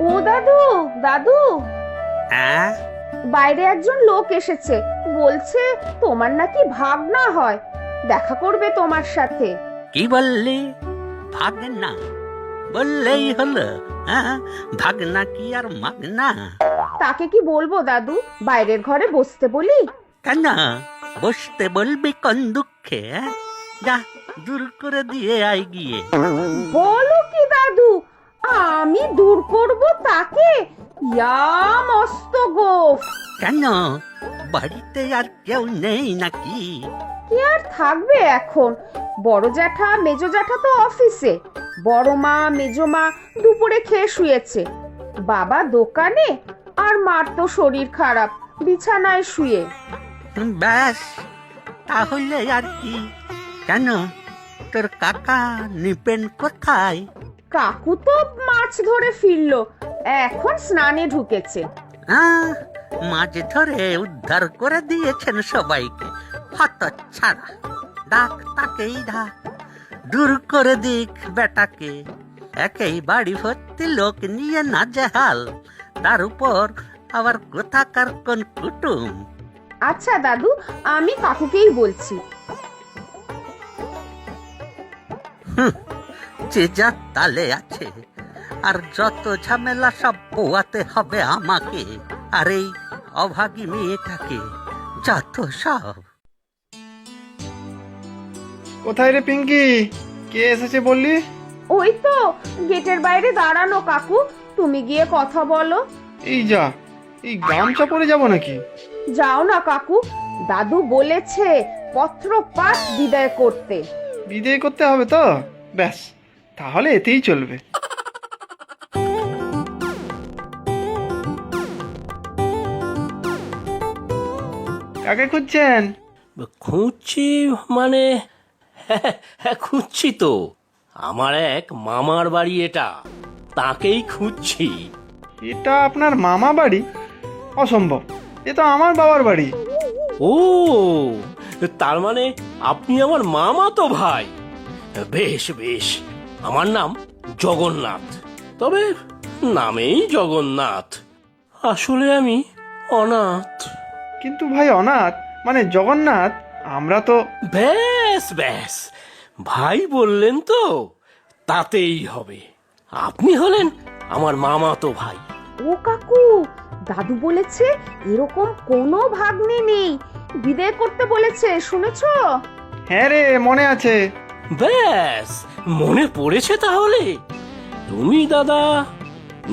ও দাদু, দাদু, হ্যাঁ? বাইরে একজন লোক এসেছে, বলছে তোমার নাকি ভাগনা হয়, দেখা করবে তোমার সাথে। কি বললি? ভাগনা বললেই হলো? হ্যাঁ, ভাগনা কি আর মাগনা? তাকে কি বলবো দাদু, বাইরের ঘরে বসতে বলি? কেন বসতে বলবি কোন দুঃখে? যা দূর করে দিয়ে আয় গিয়ে। বলো কি দাদু, আমি দূর করব তাকে? ইয়া মস্ত গোফ! কেন বাড়িতে আর কেউ নেই নাকি? কে আর থাকবে এখন? বড় জ্যাঠা মেজো জ্যাঠা তো অফিসে, বড় মা মেজো মা দুপুরে খেয়ে শুয়েছে, বাবা দোকানে, আর মার তো শরীর খারাপ, বিছানায় শুয়ে। ব্যাস, তাহলে আর কি? কেন তোর কাকা নিপেন কোথায়? কাকু তো মাছ ধরে ফিরলো, এখন স্নানে ঢুকেছে। মাছ ধরে উদ্ধার করে দিয়েছেন সবাইকে। হত ছাড়া, ডাক তাকেই ডাক, দূর করে দিক বেটাকে। একেই বাড়ি ভর্তি লোক নিয়ে নাজেহাল, তার উপর আবার কোথাকার কোন কুটুম। আচ্ছা দাদু, আমি কাকুকেই বলছি। যে যা তালে আছে, আর যত ঝামেলা সব পোয়াতে হবে আমাকে, আর এই অভাগী মেয়েটাকে, যত সব। কোথায় রে পিঙ্কি? কে এসেছে বললি? ওই তো গেটের বাইরে দাঁড়ানো কাকু, তুমি গিয়ে কথা বলো। এই যা, এই গামছা পরে যাব নাকি? যাও না কাকু, দাদু বলেছে পত্র পাঠ বিদায় করতে। বিদায় করতে হবে তো? ব্যাস, তাহলে এতেই চলবে। কাকে খুঁজছেন? খুঁজছি মানে, হ্যাঁ খুঁজছি তো। আমার এক মামার বাড়ি এটা, তাকেই খুঁজছি। এটা আপনার মামা বাড়ি? অসম্ভব, এ তো আমার বাবার বাড়ি। ও, তার মানে আপনি আমার মামা তো ভাই। বেশ বেশ, আমার নাম জগন্নাথ, তবে নামেই জগন্নাথ, আসলে আমি অনাথ। কিন্তু ভাই অনাথ মানে জগন্নাথ, আমরা তো। ব্যাস ব্যাস, ভাই বললেন তো, তাতেই হবে। আপনি হলেন আমার মামা তো ভাই। ও কাকু, দাদু বলেছে এরকম কোনো ভাগ্নে নেই, বিদায় করতে বলেছে, শুনেছো? হ্যাঁ রে, মনে আছে। ব্যাস, মনে পড়েছে তাহলে। তুমি দাদা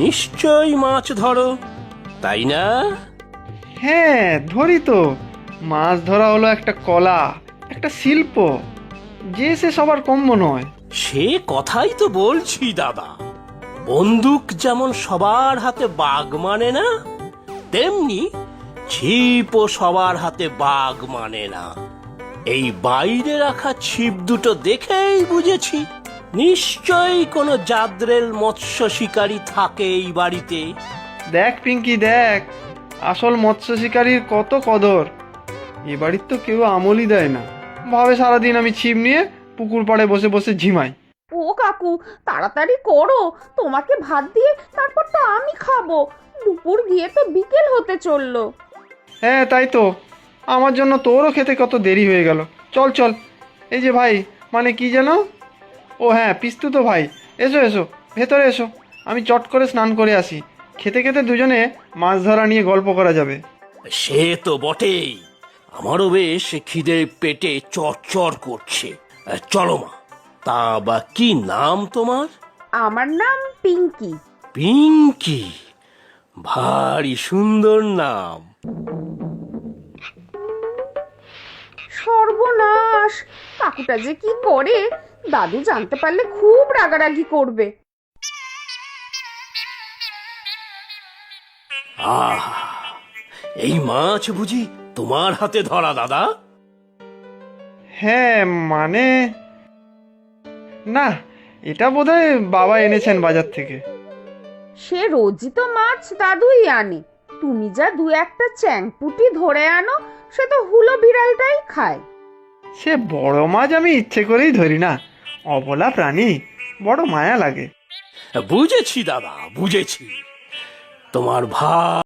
নিশ্চয়ই মাছ ধরো, তাই না? হ্যাঁ, ধরি তো। মাছ ধরা হলো একটা কলা, একটা শিল্প, যে সে সবার কম্য নয়। সে কথাই তো বলছি দাদা। বন্দুক যেমন সবার হাতে বাঘ মানে না, তেমনি ছিপও সবার হাতে বাঘ মানে না। এই বাইরে রাখা ছিপ দুটো দেখেই বুঝেছি নিশ্চয়ই কোনো জাদ্রেল মৎস্য শিকারী থাকে এই বাড়িতে। দেখ পিঙ্কি দেখ, আসল মৎস্য শিকারীর কত কদর। এ বাড়ির তো কেউ আমলই দেয় না, ভাবে সারাদিন আমি ছিপ নিয়ে পুকুর পাড়ে বসে বসে ঝিমাই। ও কাকু, তাড়াতাড়ি করো, তোমাকে ভাত দিয়ে তারপর তো আমি খাবো, দুপুর গিয়ে তো বিকেল হতে চললো। হ্যাঁ তাই তো, আমার জন্য তোরও খেতে কত দেরি হয়ে গেল। চল চল, এই যে ভাই, মানে কি যেন, ও হ্যাঁ পিস্তু তো ভাই, এসো এসো, ভেতরে এসো, আমি চট করে স্নান করে আসি। খেতে খেতে দুজনে মাছ ধরা নিয়ে গল্প করা যাবে। সে তো বটেই, আমারও বেশ খিদে পেটে চড়চড় করছে। চলো মা, তা বা কি নাম তোমার? আমার নাম পিঙ্কি। পিঙ্কি, ভারী সুন্দর নাম। সর্বনাশ, কাকুটা যে কি করে, দাদু জানতে পারলে খুব রাগারাগি করবে। আহ, এই মাছ বুঝি তোমার হাতে ধরা দাদা? হ্যাঁ মানে, না, এটা বোধহয় বাবা এনেছেন বাজার থেকে। সে রোজই তো মাছ দাদুই আনে, তুমি যা দু একটা চ্যাংপুটি ধরে আনো, সে তো হুলো বিড়ালটাই খায়। সে বড় মাছ আমি ইচ্ছে করেই ধরি না, অবলা প্রাণী, বড় মায়া লাগে। বুঝেছি দাদা, বুঝেছি। তোমার ভাই